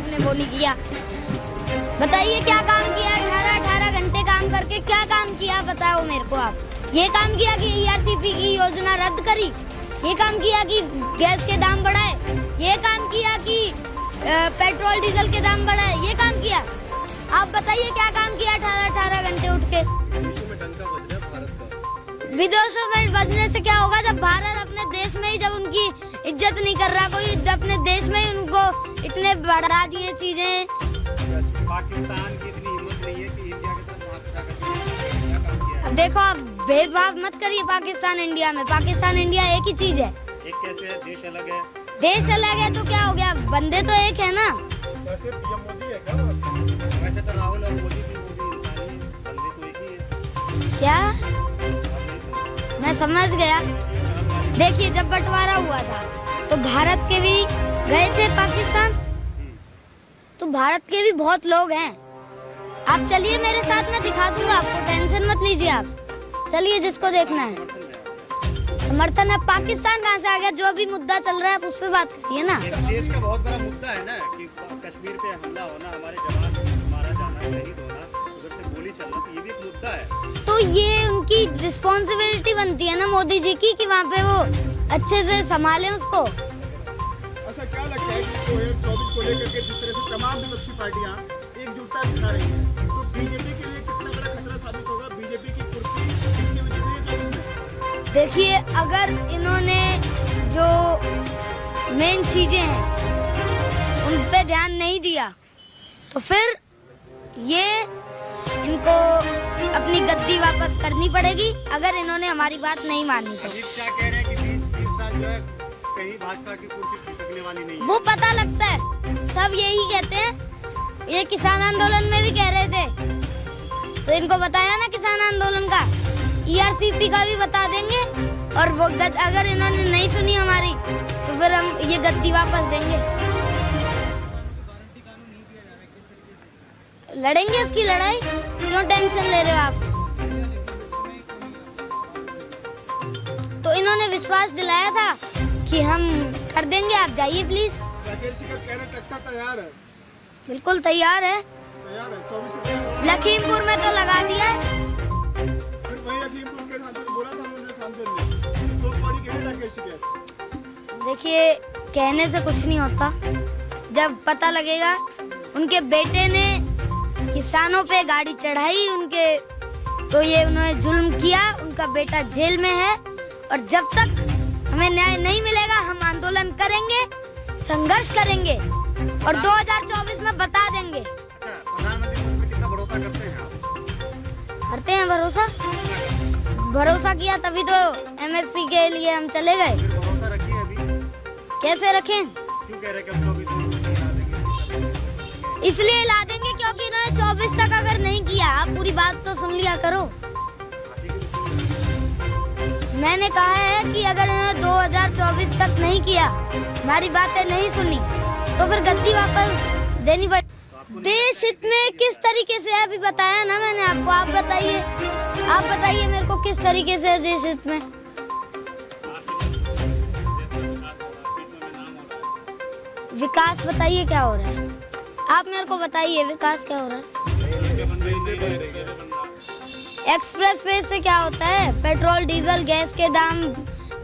आपने वो नहीं किया। बताइए क्या काम किया? 18 घंटे काम करके क्या काम किया बताओ मेरे को आप। ये काम किया कि ERCP की योजना रद्द करी, ये काम किया कि गैस के दाम बढ़ाए, ये काम किया कि पेट्रोल डीजल के दाम बढ़ाए, ये काम किया? आप बताइए क्या काम किया 18 घंटे उठ के? विदेशों में बजने से क्या होगा जब भारत अपने देश में ही जब उनकी इज्जत नहीं कर रहा कोई, अपने देश में ही उनको इतने बढ़ा दिए चीजें। पाकिस्तान की इतनी हिम्मत नहीं है कि इंडिया की तरफ हाथ उठा कर अब देखो आप भेदभाव मत करिए पाकिस्तान इंडिया में। पाकिस्तान इंडिया एक ही चीज है। एक कैसे है? देश अलग है। देश अलग है तो क्या हो गया, बंदे तो एक है ना। वैसे पीएम मोदी है क्या? वैसे तो राहुल और मोदी भी इंसान ही, बंदे तो एक ही है। क्या? मैं समझ गया। देखिए जब बंटवारा हुआ था तो भारत के भी गए थे पाकिस्तान, तो भारत के भी बहुत लोग हैं। आप चलिए मेरे साथ, में दिखा दूंगा आपको, टेंशन मत लीजिए आप। चलिए जिसको देखना है। समर्थन है पाकिस्तान कहाँ से आ गया? जो भी मुद्दा चल रहा है आप उस पर बात करिए ना। देश का बहुत बड़ा मुद्दा है ना कि कश्मीर पे हमला होना, हमारे जवान मारा जाना, शहीद होना, उधर से गोली चलना, तो ये भी एक मुद्दा है। तो ये उनकी रिस्पॉन्सिबिलिटी बनती है ना मोदी जी की कि वहाँ पे वो अच्छे से संभालें उसको। अच्छा क्या लगता है कि 2024 को लेकर के जिस तरह से तमाम विपक्षी पार्टियां एकजुटता दिखा रही हैं, तो बीजेपी के लिए कितना बड़ा खतरा साबित होगा? बीजेपी की कुर्सी कितनी बची है 24 में? देखिए अगर इन्होंने जो मेन चीजें हैं उन पे ध्यान नहीं दिया तो फिर ये इनको अपनी गद्दी वापस करनी पड़ेगी, अगर इन्होंने हमारी बात नहीं मानी तो। अमित शाह कह रहे हैं कि 20-30 साल जो है कहीं भाजपा की कुर्सी खिसकने वाली नहीं है। वो पता लगता है, सब यही कहते हैं। ये किसान आंदोलन में भी कह रहे थे, तो इनको बताया ना किसान आंदोलन का, ERCP का भी बता देंगे। और वो अगर इन्होंने नहीं सुनी हमारी तो फिर हम ये गद्दी वापस देंगे। लड़ेंगे उसकी लड़ाई, क्यों टेंशन ले रहे हो आप? तो इन्होंने विश्वास दिलाया था कि हम कर देंगे, आप जाइए प्लीज। तैयार है, बिल्कुल तैयार है। 24 लखीमपुर में तो लगा दिया है। फिर वही लखीमपुर के सांसद ने बोला था, उन्होंने सांसद ने तो बड़ी कहने लगे शिकायत। देखिए कहने से कुछ नहीं होता, जब पता लगेगा। उनके बेटे ने किसानों पे गाड़ी चढ़ाई उनके, तो ये उन्होंने जुल्म किया, उनका बेटा जेल में है। और जब तक हमें न्याय नहीं मिलेगा हम आंदोलन करेंगे, संघर्ष करेंगे और 2024 में बता देंगे। प्रधानमंत्री मोदी पे कितना भरोसा करते हैं आप? करते हैं भरोसा। भरोसा किया तभी तो MSP के लिए हम चले गए। फिर भरोसा रखिए अभी। कैसे रखें? क्यों कह रहे कि हम 24 में ला देंगे? इसलिए ला देंगे क्योंकि इन्होंने 24 तक अगर नहीं किया, आप पूरी बात तो सुन लिया करो। मैंने कहा है कि अगर इन्होंने 2024 तक नहीं किया, हमारी बातें नहीं सुनी, तो फिर गद्दी वापस देनी पड़ेगी। देश हित में किस तरीके से है अभी बताया ना मैंने आपको। आप बताइए मेरे को किस तरीके से है देश हित में। विकास बताइए क्या हो रहा है, आप मेरे को बताइए विकास क्या हो रहा है। एक्सप्रेस वे से क्या होता है? पेट्रोल डीजल गैस के दाम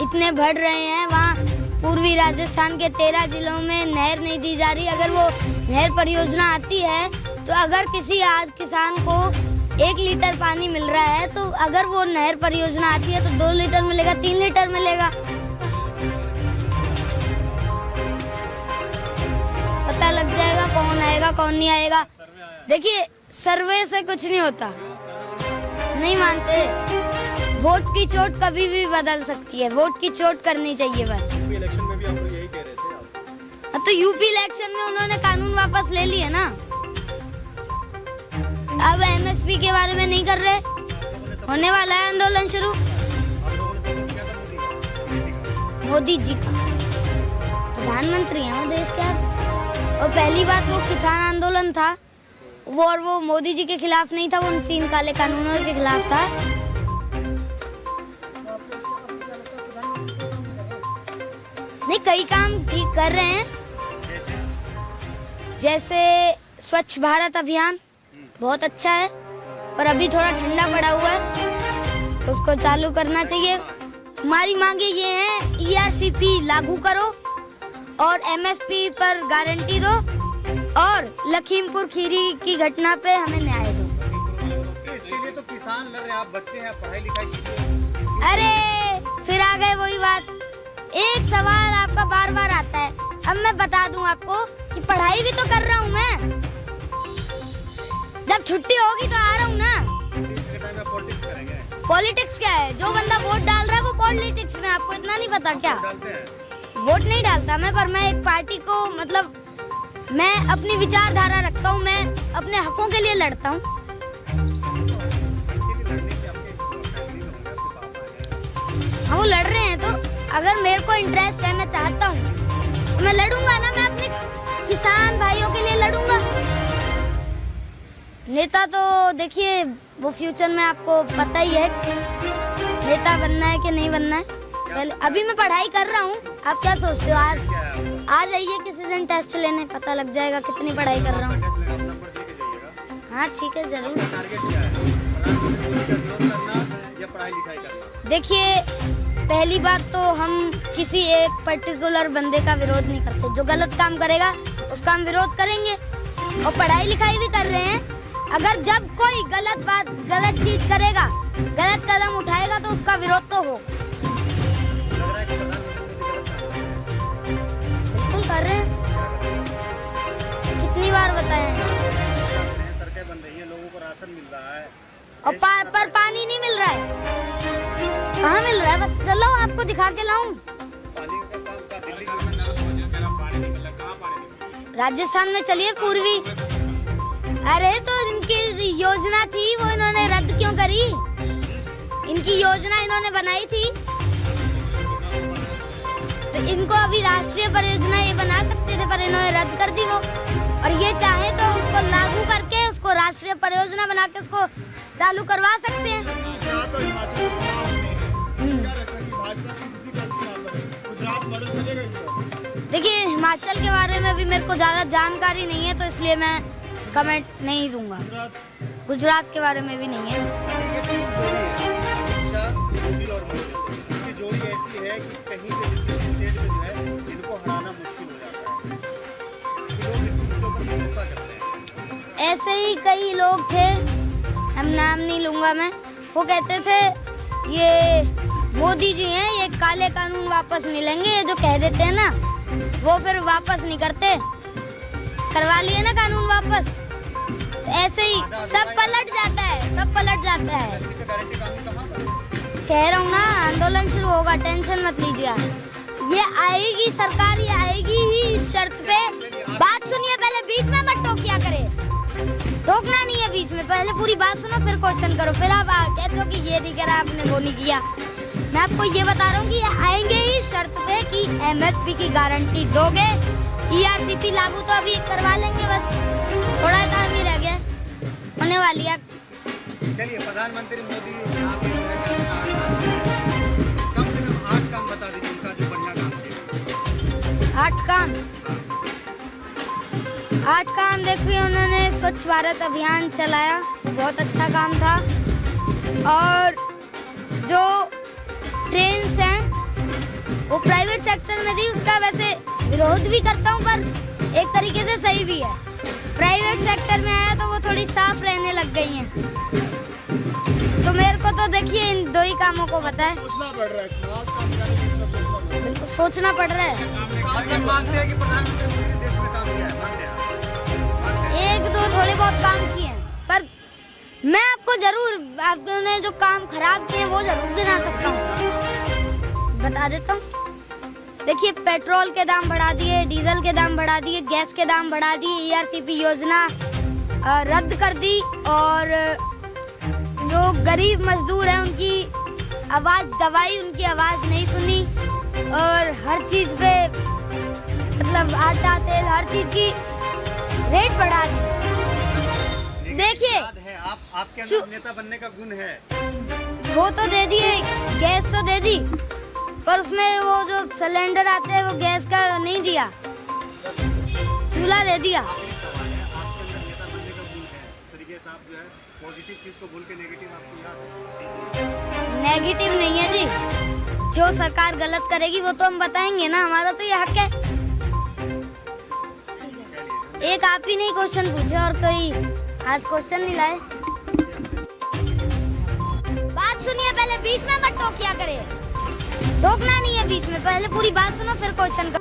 इतने बढ़ रहे हैं। वहाँ पूर्वी राजस्थान के 13 जिलों में नहर नहीं दी जा रही। अगर वो नहर परियोजना आती है तो अगर किसी आज किसान को 1 लीटर पानी मिल रहा है, तो अगर वो नहर परियोजना आती है तो 2 लीटर मिलेगा, 3 लीटर मिलेगा। पता लग जाएगा कौन आएगा कौन नहीं आएगा। देखिए सर्वे से कुछ नहीं होता, नहीं मानते। वोट की चोट कभी भी बदल सकती है, वोट की चोट करनी चाहिए बस। यूपी इलेक्शन में भी आप लोग यही कह रहे थे आप। तो यूपी इलेक्शन में उन्होंने कानून वापस ले लिए ना, अब MSP के बारे में नहीं कर रहे। होने वाला है आंदोलन शुरू मोदी जी का। प्रधानमंत्री हैं वो देश के। और पहली बात वो किसान आंदोलन था वो, और वो मोदी जी के खिलाफ नहीं था, वो उन 3 काले कानूनों के खिलाफ था। नहीं कई काम ठीक कर रहे हैं। जैसे स्वच्छ भारत अभियान बहुत अच्छा है, पर अभी थोड़ा ठंडा पड़ा हुआ है, उसको चालू करना चाहिए। हमारी मांगे ये हैं, ERCP लागू करो और MSP पर गारंटी दो और लखीमपुर खीरी की घटना पे हमें न्याय दो। इसके लिए तो किसान लड़ रहे हैं, आप बच्चे हैं, पढ़ाई लिखाई कीजिए। अरे फिर आ गए वही बात, एक सवाल आपका बार बार आता है। अब मैं बता दूं आपको कि पढ़ाई भी तो कर रहा हूं मैं, जब छुट्टी होगी तो आ रहा हूं ना। पॉलिटिक्स करेंगे। पॉलिटिक्स क्या है? जो बंदा वोट डाल रहा है वो पॉलिटिक्स में, आपको इतना नहीं पता क्या? डालते हैं। वोट नहीं डालता मैं, पर मैं एक पार्टी को मतलब मैं अपनी विचारधारा रखता हूँ, मैं अपने हकों के लिए लड़ता हूँ। हाँ, वो लड़ रहे हैं तो अगर मेरे को इंटरेस्ट है, मैं चाहता हूँ तो मैं लड़ूंगा ना, मैं अपने किसान भाइयों के लिए लड़ूंगा। नेता तो देखिए वो फ्यूचर में आपको पता ही है नेता बनना है कि नहीं बनना है। पहले अभी मैं पढ़ाई कर रहा हूँ, आप क्या सोचते हो? आ जाइए किसी दिन टेस्ट लेने, पता लग जाएगा कितनी पढ़ाई कर रहा हूँ। हाँ ठीक है, जरूर। देखिए पहली बात तो हम किसी एक पर्टिकुलर बंदे का विरोध नहीं करते, जो गलत काम करेगा उसका हम विरोध करेंगे और पढ़ाई लिखाई भी कर रहे हैं। अगर जब कोई गलत बात, गलत चीज करेगा, गलत कदम उठाएगा तो उसका विरोध तो हो। बिल्कुल कर रहे हैं, कितनी बार बताएं। सड़कें बन रही हैं, लोगों को राशन मिल रहा है और पर पानी नहीं मिल रहा है। कहाँ मिल रहा है? चलो आपको दिखा के लाऊं। राजस्थान में चलिए पूर्वी। अरे तो इनकी योजना थी वो इन्होंने रद्द क्यों करी? इनकी योजना इन्होंने बनाई थी तो इनको अभी राष्ट्रीय परियोजना ये बना सकते थे, पर इन्होंने रद्द कर दी वो। और ये चाहे तो उसको लागू करके उसको राष्ट्रीय परियोजना बना के उसको चालू करवा सकते हैं। देखिए हिमाचल के बारे में भी मेरे को ज्यादा जानकारी नहीं है, तो इसलिए मैं कमेंट नहीं दूंगा। गुजरात के बारे में भी नहीं है। जोड़ी ऐसी है कि कहीं पे स्टेट में जो है इनको हराना मुश्किल हो जाता है। ऐसे ही कई लोग थे, हम नाम नहीं लूंगा मैं, वो कहते थे ये मोदी जी हैं, ये काले कानून वापस नहीं लेंगे। ये जो कह देते हैं ना वो फिर वापस नहीं करते, करवा लिए ना कानून वापस, तो ऐसे ही सब पलट जाता है, सब पलट जाता है। कह रहा हूँ ना, आंदोलन शुरू होगा, टेंशन मत लीजिए। ये आएगी सरकार, ये आएगी ही इस शर्त पे। बात सुनिए पहले, बीच में मत टोकिया करे, टोकना नहीं है बीच में, पहले पूरी बात सुनो फिर क्वेश्चन करो। फिर आप कहते हो कि ये नहीं करा आपने, वो नहीं किया। मैं आपको ये बता रहा हूँ कि ये आएंगे ही शर्त पे कि MSP की गारंटी दोगे। ERCP लागू तो अभी करवा लेंगे, बस थोड़ा टाइम ही रह गया, होने वाली है। चलिए प्रधानमंत्री मोदी कम से कम 8 काम बता दीजिए उनका जो बढ़िया काम किया। 8 काम देखिए, उन्होंने स्वच्छ भारत अभियान चलाया, बहुत अच्छा काम था। और जो ट्रेन्स हैं वो प्राइवेट सेक्टर में थी, उसका वैसे विरोध भी करता हूँ, पर एक तरीके से सही भी है। प्राइवेट सेक्टर में आया तो वो थोड़ी साफ रहने लग गई हैं। तो मेरे को तो देखिए इन 2 ही कामों को पता है। सोचना पड़ रहा है, बिल्कुल सोचना पड़ रहा है। मानते हैं कि प्रधानमंत्री मोदी ने देश में काम किया है, मानते हैं। 1-2 थोड़े बहुत काम किए हैं, पर मैं आपको जरूर आपने जो काम खराब किए हैं वो जरूर गिना सकता हूँ, बता देता हूँ। देखिए पेट्रोल के दाम बढ़ा दिए, डीजल के दाम बढ़ा दिए, गैस के दाम बढ़ा दिए, ERCP योजना रद्द कर दी, और जो गरीब मजदूर हैं उनकी आवाज दबाई, उनकी आवाज नहीं सुनी, और हर चीज पे मतलब आटा तेल हर चीज की रेट बढ़ा दी। देखिए आपके अंदर नेता बनने का गुण है, वो तो दे दिए, गैस तो दे दी, पर उसमें वो जो सिलेंडर आते हैं वो गैस का नहीं दिया, चूल्हा दे दिया। पॉजिटिव चीज को भूल के नेगेटिव आपको याद है? नेगेटिव नहीं है जी, जो सरकार गलत करेगी वो तो हम बताएंगे ना, हमारा तो ये हक है। एक आप ही नहीं क्वेश्चन पूछे और कोई आज क्वेश्चन नहीं लाए। बात सुनिए पहले, बीच में मत टोकिया करे, टोकना नहीं है बीच में, पहले पूरी बात सुनो फिर क्वेश्चन